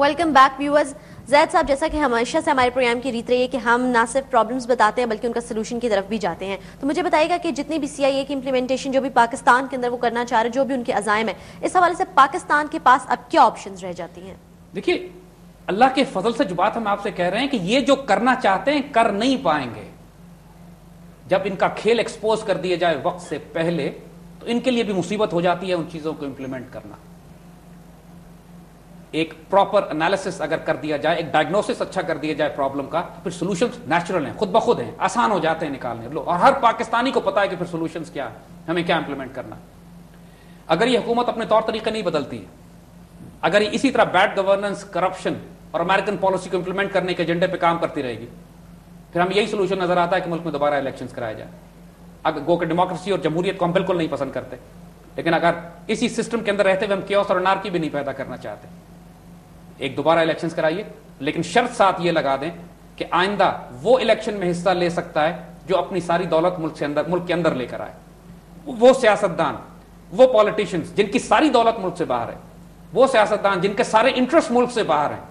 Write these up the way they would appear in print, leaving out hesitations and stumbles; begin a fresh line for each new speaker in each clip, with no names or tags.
Welcome back viewers. زید صاحب، جیسا کہ ہمیشہ سے ہمارے پروگرام کی ریت رہی ہے کہ ہم نہ صرف پرابلمز بتاتے ہیں بلکہ ان کا سلوشن کی طرف بھی جاتے ہیں، تو مجھے بتائیے گا کہ جتنی بھی سی آئی اے کی امپلیمنٹیشن جو بھی پاکستان کے اندر وہ کرنا چاہ رہے ہیں، جو بھی ان کے عزائم ہیں، اس حوالے سے پاکستان کے پاس اب کیا آپشنز رہ جاتی ہیں؟
دیکھیے، اللہ کے فضل سے جو بات ہم آپ سے کہہ رہے ہیں کہ یہ جو کرنا چاہتے ہیں کر نہیں پائیں گے. جب ان کا کھیل ایکسپوز کر دیا جائے وقت سے پہلے تو ان کے لیے بھی مصیبت ہو جاتی ہے ان چیزوں کو امپلیمنٹ کرنا. ایک پراپر انالیسس اگر کر دیا جائے، ایک ڈائگنوسس اچھا کر دیا جائے پرابلم کا، پھر سولوشنز نیچرل ہیں، خود بخود ہیں، آسان ہو جاتے ہیں نکالنے. اور ہر پاکستانی کو پتا ہے کہ پھر سولوشنز کیا ہے، ہمیں کیا امپلیمنٹ کرنا. اگر یہ حکومت اپنے طور طریقے نہیں بدلتی ہے، اگر یہ اسی طرح بیڈ گورننس، کرپشن اور امریکن پالیسی کو امپلیمنٹ کرنے کے ایجنڈے پہ کام کرتی رہے گی، پھر ہمیں یہی سولوشن نظر آتا ہے کہ ملک میں دوبارہ الیکشنز کرائے جائیں. اگر گو کہ ڈیموکریسی اور جمہوریت کو ہم بالکل نہیں پسند کرتے، لیکن اگر اسی سسٹم کے اندر رہتے ہوئے ہم کیوس اور انارکی بھی نہیں پیدا کرنا چاہتے، ایک دوبارہ الیکشنز کرائیے، لیکن شرط ساتھ یہ لگا دیں کہ آئندہ وہ الیکشن میں حصہ لے سکتا ہے جو اپنی ساری دولت ملک کے اندر لے کر آئے. وہ سیاستدان، وہ پالیٹیشنز جن کی ساری دولت ملک سے باہر ہے، وہ سیاستدان جن کے سارے انٹرسٹ ملک سے باہر ہیں،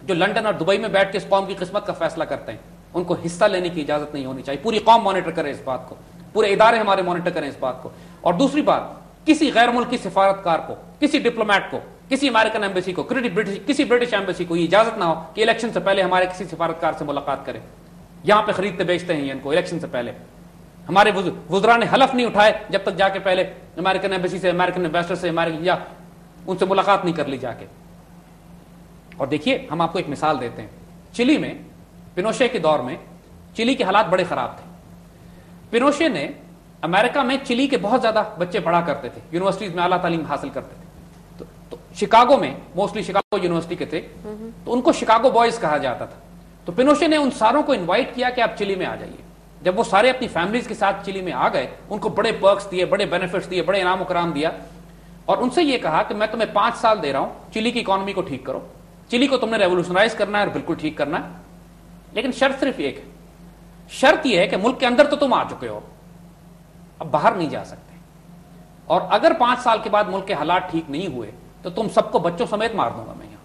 جو لنڈن اور دبئی میں بیٹھ کے اس قوم کی قسمت کا فیصلہ کرتے ہیں، ان کو حصہ لینے کی اجازت نہیں ہونی چاہیے. پوری قوم مانیٹر کرے اس بات کو، پورے ادارے ہمارے مانیٹر کریں اس بات کو. اور دوسری بات، کسی غیر ملکی سفارتکار کو، کسی ڈپلومیٹ کو، کسی امریکن ایمبیسی کو، کسی برٹش ایمبیسی کو یہ اجازت نہ ہو کہ الیکشن سے پہلے ہمارے کسی سفارتکار سے ملاقات کرے. یہاں پہ خریدتے بیچتے ہیں ان کو الیکشن سے پہلے. ہمارے وزراء نے حلف نہیں اٹھائے جب تک جا کے پہلے امریکن ایمبیسی سے، امریکن ایمبیسڈر سے یا ان سے ملاقات نہیں کر لی جا کے. اور دیکھیے، ہم آپ کو ایک مثال دیتے ہیں. چلی میں پینوشے کے دور میں چلی کے حالات بڑے خراب تھے. پینوشے نے امریکہ میں چلی کے بہت زیادہ بچے پڑھا کرتے تھے، یونیورسٹیز میں اعلیٰ تعلیم حاصل کرتے تھے. تو شکاگو میں موسٹلی شکاگو یونیورسٹی کے تھے، تو ان کو شکاگو بوائز کہا جاتا تھا. تو پینوشے نے ان ساروں کو انوائٹ کیا کہ آپ چلی میں آ جائیے. جب وہ سارے اپنی فیملیز کے ساتھ چلی میں آ گئے، ان کو بڑے پرکس دیے، بڑے بینیفٹس دیے، بڑے انعام و کرام دیا، اور ان سے یہ کہا کہ میں تمہیں 5 سال دے رہا ہوں، چلی کی اکانومی کو ٹھیک کرو، چلی کو تم نے ریولوشنائز کرنا ہے اور بالکل ٹھیک کرنا ہے. لیکن شرط صرف ایک ہے، شرط یہ ہے کہ ملک کے اندر تو تم آ چکے ہو، اب باہر نہیں جا سکتے. اور اگر 5 سال کے بعد ملک کے حالات ٹھیک نہیں ہوئے تو تم سب کو بچوں سمیت مار دوں گا میں یہاں.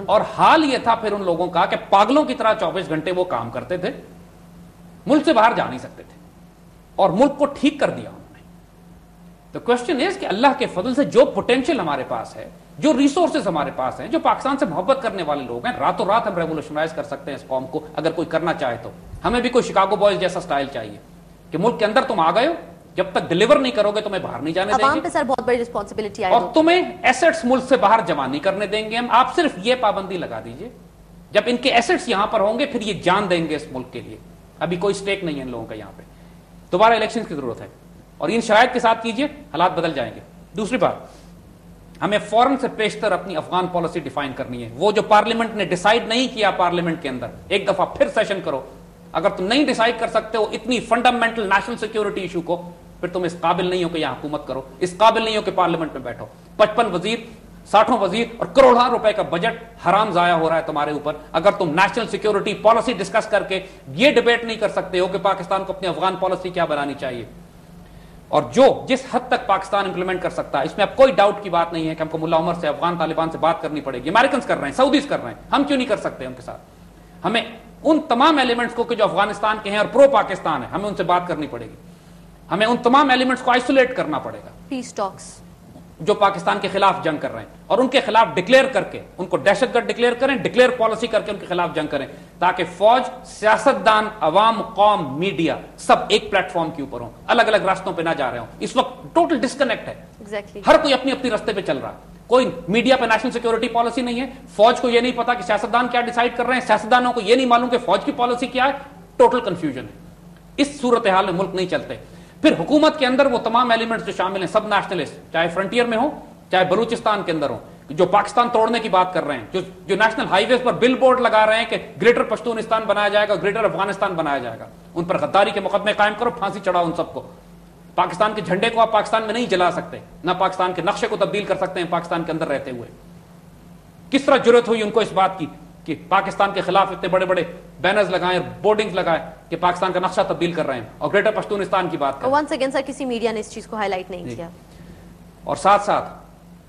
اور حال یہ تھا پھر ان لوگوں کا کہ پاگلوں کی طرح 24 گھنٹے وہ کام کرتے تھے، ملک سے باہر جا نہیں سکتے تھے، اور ملک کو ٹھیک کر دیا انہوں نے. تو کوشچن از کہ اللہ کے فضل سے جو پوٹینشیل ہمارے پاس ہے، جو ریسورسز ہمارے پاس ہیں، جو پاکستان سے محبت کرنے والے لوگ ہیں، راتوں رات ہم ریولوشنائز کر سکتے ہیں اس قوم کو اگر کوئی کرنا چاہے تو. ہمیں بھی کوئی شکاگو بوائز جیسا سٹائل چاہیے کہ ملک کے اندر تم آ گئے ہو، جب تک ڈیلیور نہیں کرو گے تمہیں باہر نہیں جانے دیں گے.
عوام پہ سر بہت بڑی رسپانسبلٹی آئے گی، اور
تمہیں ایسٹس ملک سے باہر جمع نہیں کرنے دیں گے ہم. آپ صرف یہ پابندی لگا دیجئے، جب ان کے ایسٹس یہاں پر ہوں گے پھر یہ جان دیں گے اس ملک کے لیے. ابھی کوئی سٹیک نہیں ہے ان لوگوں کا یہاں پہ. دوبارہ الیکشن کی ضرورت ہے، اور ان شرائط کے ساتھ کیجئے، حالات بدل جائیں گے. دوسری بات، ہمیں فوراً سے پیشتر اپنی افغان پالیسی ڈیفائن کرنی ہے. وہ جو پارلیمنٹ نے ڈیسائیڈ نہیں کیا، پارلیمنٹ کے اندر ایک دفعہ پھر سیشن کرو. اگر تم نہیں ڈیسائیڈ کر سکتے ہو اتنی فنڈامنٹل نیشنل سیکیورٹی ایشو کو، پھر تم اس قابل نہیں ہو کہ یہاں حکومت کرو، اس قابل نہیں ہو کہ پارلیمنٹ میں بیٹھو. 55 وزیر، 60 وزیر اور کروڑوں روپے کا بجٹ حرام ضائع ہو رہا ہے تمہارے اوپر، اگر تم نیشنل سیکیورٹی پالیسی ڈسکس کر کے یہ ڈیبیٹ نہیں کر سکتے ہو کہ پاکستان کو اپنی افغان پالیسی کیا بنانی چاہیے. اور جس حد تک پاکستان امپلیمنٹ کر سکتا ہے، اس میں اب کوئی ڈاؤٹ کی بات نہیں ہے کہ ہم کو ملا عمر سے، افغان طالبان سے بات کرنی پڑے گی. امریکنز کر رہے ہیں، سعودیز کر رہے ہیں، ہم کیوں نہیں کر سکتے ان کے ساتھ؟ ہمیں ان تمام ایلیمنٹس کو کہ جو افغانستان کے ہیں اور پرو پاکستان ہے، ہمیں ان سے بات کرنی پڑے گی. ہمیں ان تمام ایلیمنٹس کو آئسولیٹ کرنا پڑے گا،
پیس ٹاکس
جو پاکستان کے خلاف جنگ کر رہے ہیں، اور ان کے خلاف ڈکلیئر کر کے ان کو دہشت گرد ڈکلیئر کریں، ڈکلیئر پالیسی کر کے ان کے خلاف جنگ کریں، تاکہ فوج، سیاستدان، عوام، قوم، میڈیا سب ایک پلیٹ فارم کے اوپر ہوں، الگ الگ راستوں پہ نہ جا رہے ہوں. اس وقت ٹوٹل ڈسکنیکٹ ہے، ہر کوئی اپنی اپنی راستے پہ چل رہا ہے. کوئی میڈیا پہ نیشنل سیکیورٹی پالیسی نہیں ہے، فوج کو یہ نہیں پتا کہ سیاستدان کیا ڈیسائیڈ کر رہے ہیں، سیاستدانوں کو یہ نہیں معلوم کہ فوج کی پالیسی کیا ہے. ٹوٹل کنفیوژن ہے. اس صورتحال میں ملک نہیں چلتے. پھر حکومت کے اندر وہ تمام ایلیمنٹس جو شامل ہیں، سب نیشنلسٹ، چاہے فرنٹیئر میں ہو چاہے بلوچستان کے اندر ہو، جو پاکستان توڑنے کی بات کر رہے ہیں، جو نیشنل ہائی ویز پر بل بورڈ لگا رہے ہیں کہ گریٹر پشتونستان بنایا جائے گا، گریٹر افغانستان بنایا جائے گا، ان پر غداری کے مقدمے قائم کرو، پھانسی چڑھاؤ ان سب کو. پاکستان کے جھنڈے کو آپ پاکستان میں نہیں جلا سکتے، نہ پاکستان کے نقشے کو تبدیل کر سکتے ہیں پاکستان کے اندر رہتے ہوئے. کس طرح جرأت ہوئی ان کو اس بات کی کہ پاکستان کے خلاف اتنے بڑے بڑے بینرز لگائیں، بورڈنگز لگائیں کہ پاکستان کا نقشہ تبدیل کر رہے ہیں اور گریٹر پشتونستان کی بات کریں.
ونس اگین سر، کسی میڈیا نے اس چیز کو ہائی لائٹ نہیں کیا.
اور ساتھ ساتھ